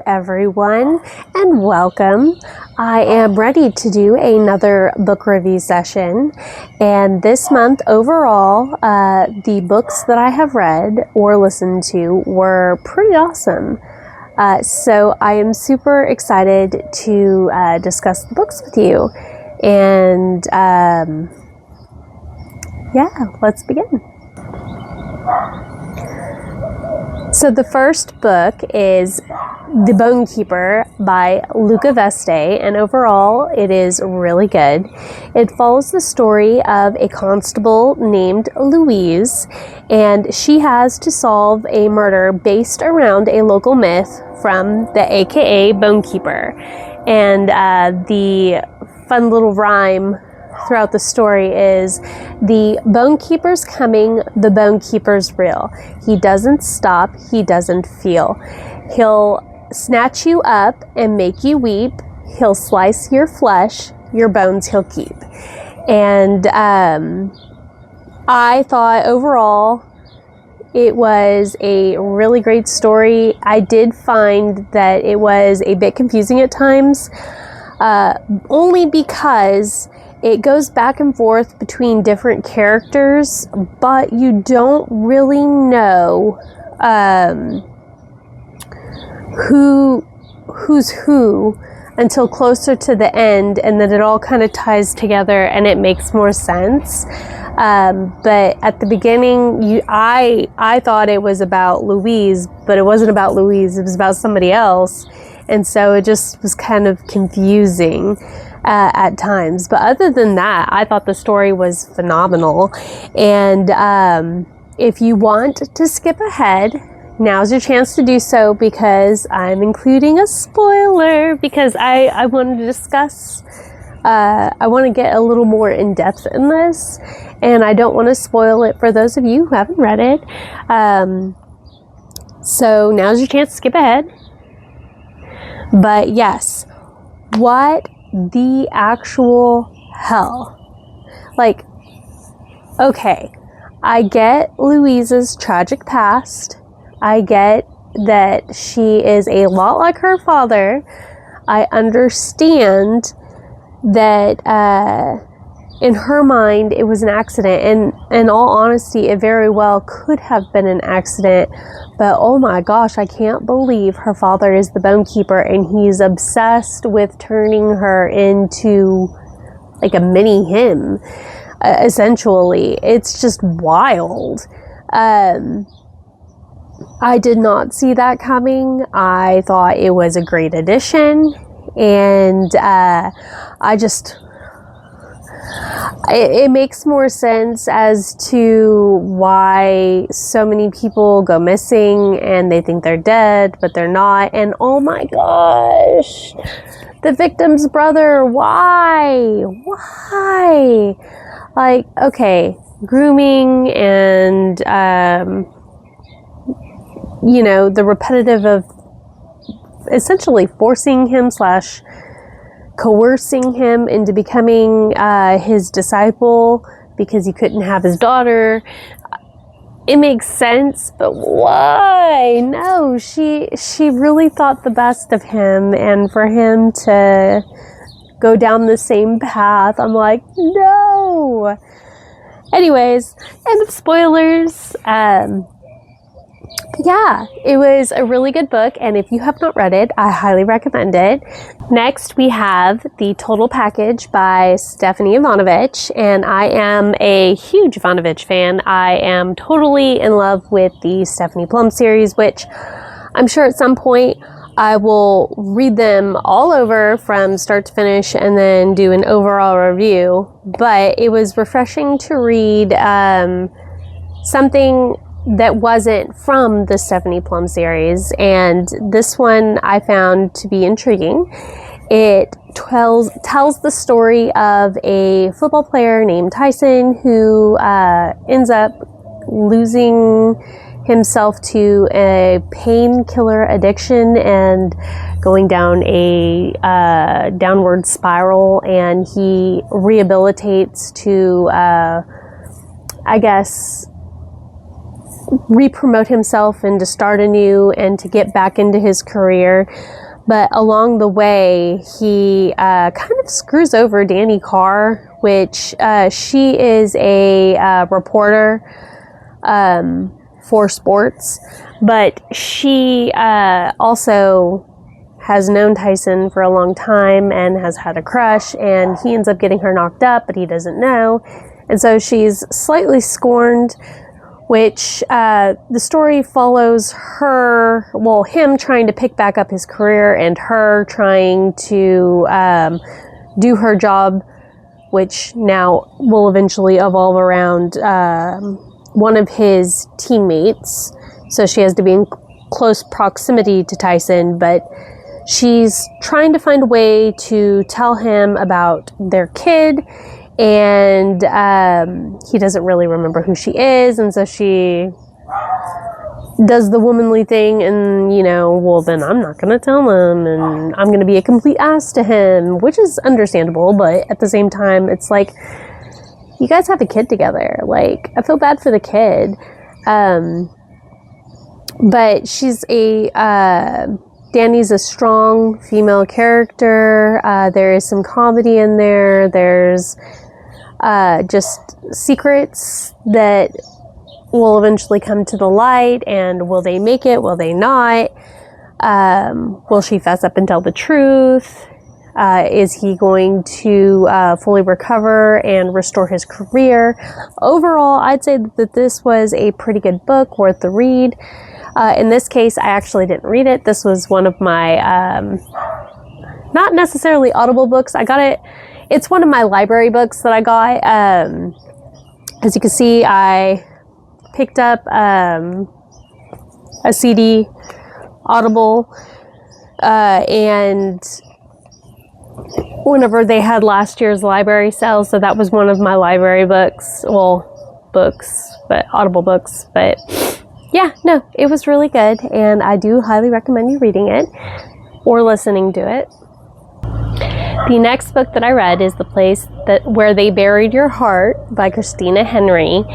everyone, and welcome. I am ready to do another book review session, and this month overall, the books that I have read or listened to were pretty awesome. So I am super excited to discuss the books with you, and yeah, let's begin. So the first book is The Bone Keeper by Luca Veste, and overall it is really good. It follows the story of a constable named Louise, and she has to solve a murder based around a local myth from the AKA Bone Keeper. And the fun little rhyme throughout the story is, the Bone Keeper's coming, the Bone Keeper's real. He doesn't stop, he doesn't feel. He'll snatch you up and make you weep. He'll slice your flesh, your bones he'll keep. And I thought overall it was a really great story. I did find that it was a bit confusing at times, only because it goes back and forth between different characters, but you don't really know who's who until closer to the end, and then it all kind of ties together and it makes more sense. But at the beginning, I thought it was about Louise, but it wasn't about Louise, it was about somebody else. And so it just was kind of confusing at times. But other than that, I thought the story was phenomenal. And if you want to skip ahead, now's your chance to do so, because I'm including a spoiler, because I want to discuss, I want to get a little more in depth in this, and I don't want to spoil it for those of you who haven't read it. So now's your chance to skip ahead. But yes, what the actual hell? Like, okay, I get Louise's tragic past. I get that she is a lot like her father. I understand that in her mind it was an accident, and in all honesty it very well could have been an accident, but oh my gosh, I can't believe her father is the Bone Keeper and he's obsessed with turning her into like a mini him, essentially. It's just wild. I did not see that coming. I thought it was a great addition, and it makes more sense as to why so many people go missing and they think they're dead, but they're not. And oh my gosh, the victim's brother, why? Like, okay, grooming and, you know, the repetitive of essentially forcing him / coercing him into becoming his disciple because he couldn't have his daughter. It makes sense, but why? No, she really thought the best of him, and for him to go down the same path, I'm like, no. Anyways, end of spoilers. Yeah, it was a really good book, and if you have not read it, I highly recommend it. Next, we have The Total Package by Stephanie Ivanovich, and I am a huge Ivanovich fan. I am totally in love with the Stephanie Plum series, which I'm sure at some point I will read them all over from start to finish and then do an overall review. But it was refreshing to read something that wasn't from the Stephanie Plum series, and this one I found to be intriguing. It tells the story of a football player named Tyson who ends up losing himself to a painkiller addiction and going down a downward spiral, and he rehabilitates to I guess re-promote himself and to start anew and to get back into his career. But along the way, he kind of screws over Dani Carr, which she is a reporter for sports. But she also has known Tyson for a long time and has had a crush, and he ends up getting her knocked up, but he doesn't know. And so she's slightly scorned, which the story follows him trying to pick back up his career and her trying to do her job, which now will eventually evolve around one of his teammates. So she has to be in close proximity to Tyson, but she's trying to find a way to tell him about their kid, and he doesn't really remember who she is, and so she does the womanly thing and, well, then I'm not going to tell him, and I'm going to be a complete ass to him, which is understandable, but at the same time, it's like, you guys have a kid together. Like, I feel bad for the kid. But she's Dani's a strong female character. There is some comedy in there. There's just secrets that will eventually come to the light. And will they make it? Will they not? Will she fess up and tell the truth? Is he going to fully recover and restore his career? Overall, I'd say that this was a pretty good book, worth the read. In this case, I actually didn't read it. This was one of my, not necessarily Audible books. I got it. It's one of my library books that I got. As you can see, I picked up a CD, Audible, and whenever they had last year's library sale, so that was one of my library books. Well, books, but Audible books, but yeah, no, it was really good, and I do highly recommend you reading it or listening to it. The next book that I read is The Place Where They Buried Your Heart by Christina Henry,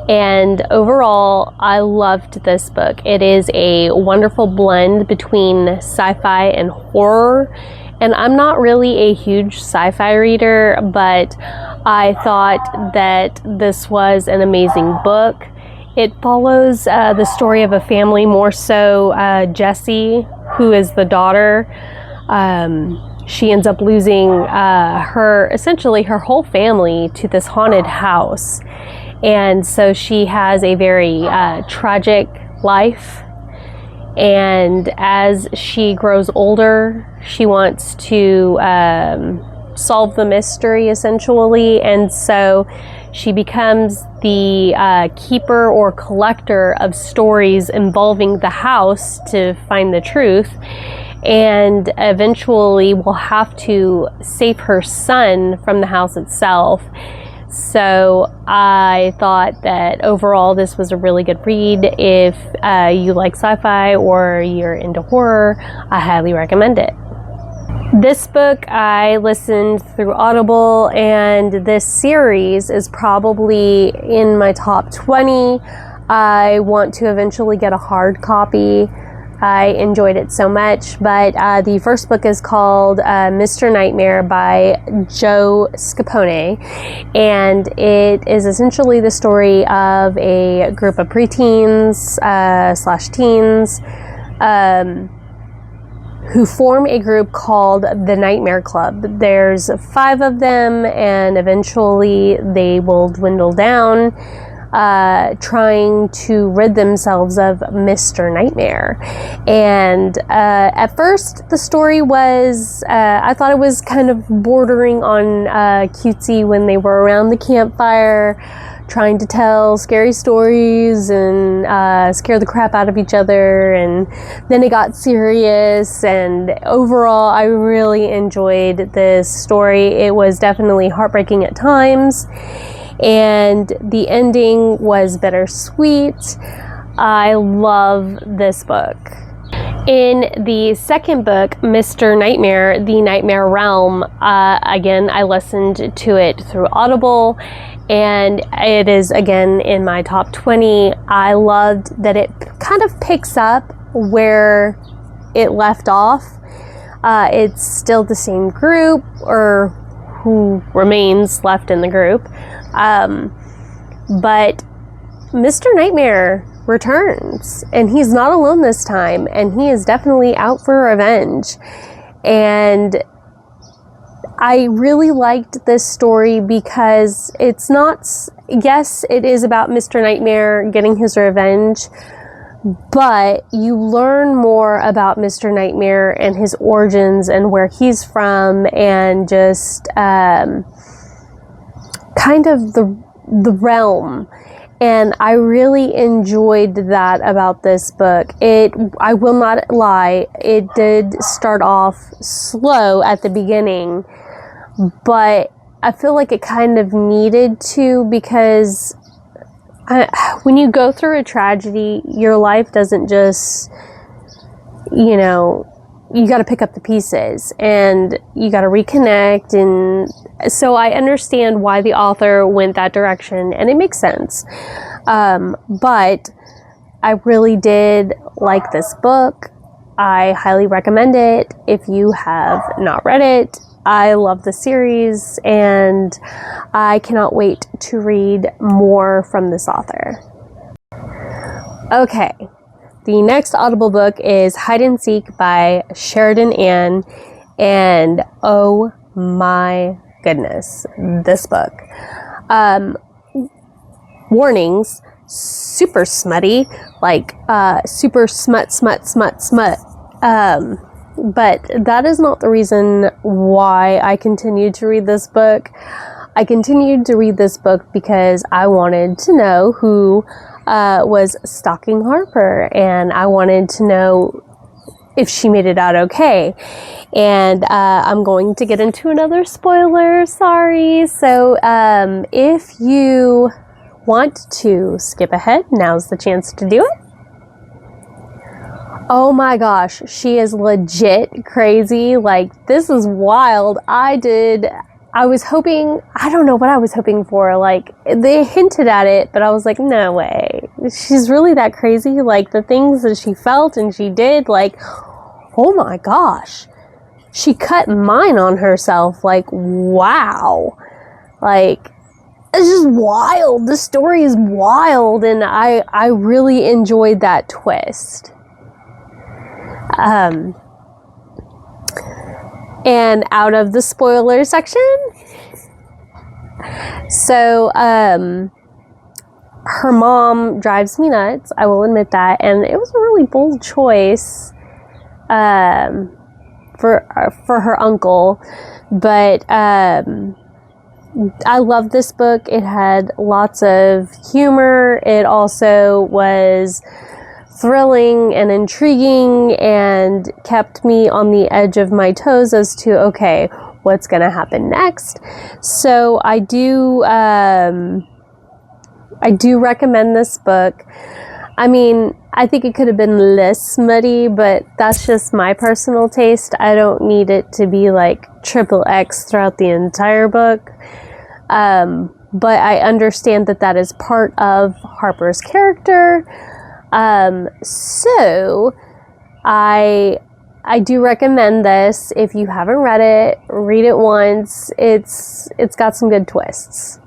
and overall, I loved this book. It is a wonderful blend between sci-fi and horror, and I'm not really a huge sci-fi reader, but I thought that this was an amazing book. It follows the story of a family, more so Jessie, who is the daughter. She ends up losing essentially her whole family to this haunted house. And so she has a very tragic life. And as she grows older, she wants to solve the mystery, essentially. And so she becomes the keeper or collector of stories involving the house to find the truth, and eventually will have to save her son from the house itself. So I thought that overall this was a really good read. If you like sci-fi or you're into horror, I highly recommend it. This book I listened through Audible, and this series is probably in my top 20. I want to eventually get a hard copy. I enjoyed it so much, but the first book is called Mr. Nightmare by Joe Scapone, and it is essentially the story of a group of preteens / teens who form a group called the Nightmare Club. There's 5 of them, and eventually they will dwindle down, trying to rid themselves of Mr. Nightmare. And at first, the story was, I thought it was kind of bordering on cutesy when they were around the campfire, trying to tell scary stories and scare the crap out of each other, and then it got serious. And overall, I really enjoyed this story. It was definitely heartbreaking at times, and the ending was bittersweet. I love this book. In the second book, Mr. Nightmare, The Nightmare Realm, again, I listened to it through Audible, and it is, again, in my top 20. I loved that it kind of picks up where it left off. It's still the same group, or who remains left in the group, but Mr. Nightmare returns, and he's not alone this time, and he is definitely out for revenge. And I really liked this story because it's not, yes, it is about Mr. Nightmare getting his revenge, but you learn more about Mr. Nightmare and his origins and where he's from, and just kind of the realm. And I really enjoyed that about this book. I will not lie, it did start off slow at the beginning, but I feel like it kind of needed to, because when you go through a tragedy, your life doesn't just, you got to pick up the pieces and you got to reconnect. And so I understand why the author went that direction, and it makes sense. But I really did like this book. I highly recommend it if you have not read it. I love the series, and I cannot wait to read more from this author. Okay. The next Audible book is Hide and Seek by Sheridan Ann, and oh my goodness, this book. Warnings, super smutty, like super smut. But that is not the reason why I continued to read this book. I continued to read this book because I wanted to know who was stalking Harper, and I wanted to know if she made it out okay. And I'm going to get into another spoiler, sorry. So if you want to skip ahead, now's the chance to do it. Oh my gosh, she is legit crazy. Like, this is wild. I was hoping, I don't know what I was hoping for. Like, they hinted at it, but I was like, no way. She's really that crazy? Like, the things that she felt and she did, like, oh my gosh. She cut mine on herself. Like, wow. Like, it's just wild. The story is wild, and I really enjoyed that twist. And out of the spoiler section, so her mom drives me nuts, I will admit that, and it was a really bold choice for her uncle, but I love this book. It had lots of humor. It also was thrilling and intriguing and kept me on the edge of my toes as to, okay, what's going to happen next. So I do recommend this book. I mean, I think it could have been less smutty, but that's just my personal taste. I don't need it to be like XXX throughout the entire book. But I understand that is part of Harper's character. So I do recommend this. If you haven't read it, read it once. It's got some good twists.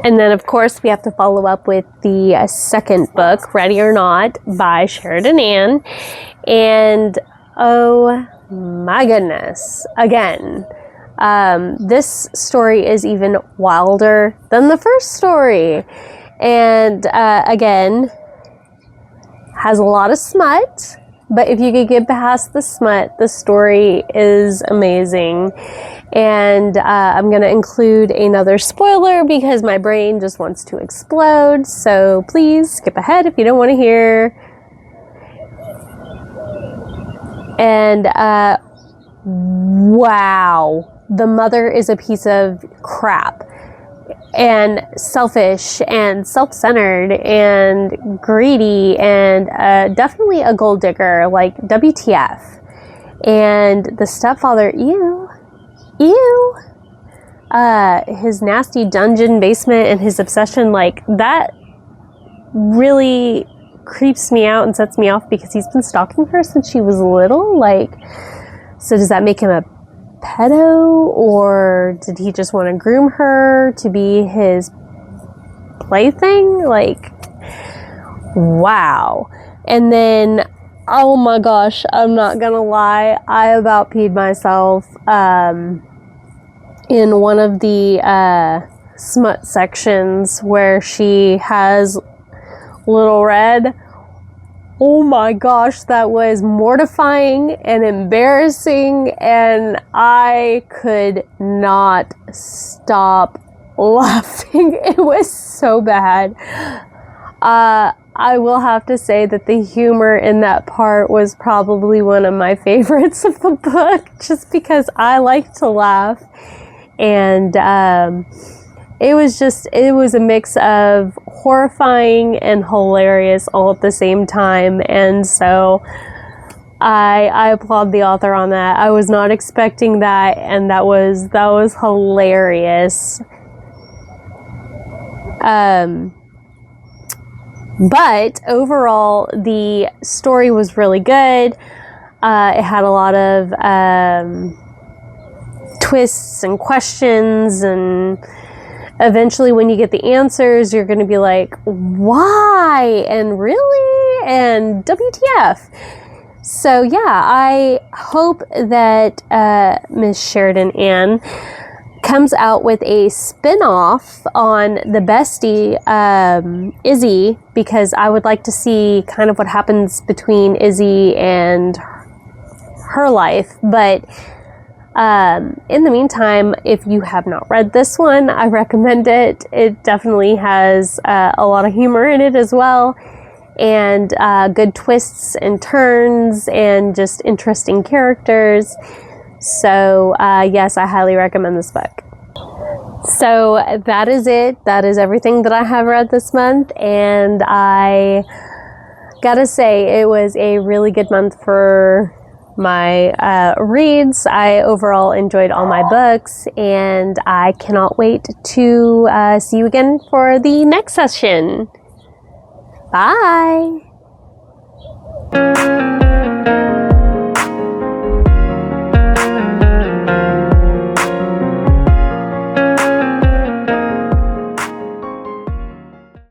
And then, of course, we have to follow up with the second book, Ready or Not, by Sheridan Ann. And oh my goodness, again, this story is even wilder than the first story. And again, has a lot of smut, but if you could get past the smut, the story is amazing. And I'm going to include another spoiler because my brain just wants to explode, so please skip ahead if you don't want to hear. And wow, the mother is a piece of crap. and selfish and self-centered and greedy and definitely a gold digger, like WTF. And the stepfather, ew, his nasty dungeon basement and his obsession, like that really creeps me out and sets me off because he's been stalking her since she was little. Like, so does that make him a pedo, or did he just want to groom her to be his plaything? Like, wow. And then, oh my gosh, I'm not gonna lie, I about peed myself in one of the smut sections where she has Little Red. Oh my gosh, that was mortifying and embarrassing, and I could not stop laughing. It was so bad. I will have to say that the humor in that part was probably one of my favorites of the book, just because I like to laugh. And it was a mix of horrifying and hilarious all at the same time. And so I applaud the author on that. I was not expecting that, and that was hilarious. But overall, the story was really good. It had a lot of twists and questions, and eventually when you get the answers, you're going to be like, why? And really? And WTF? So yeah, I hope that Miss Sheridan Ann comes out with a spin-off on the bestie, Izzy, because I would like to see kind of what happens between Izzy and her life. But in the meantime, if you have not read this one, I recommend it. It definitely has a lot of humor in it as well, and good twists and turns, and just interesting characters. So yes, I highly recommend this book. So that is it. That is everything that I have read this month, and I gotta say it was a really good month for my reads. I overall enjoyed all my books, and I cannot wait to see you again for the next session. Bye!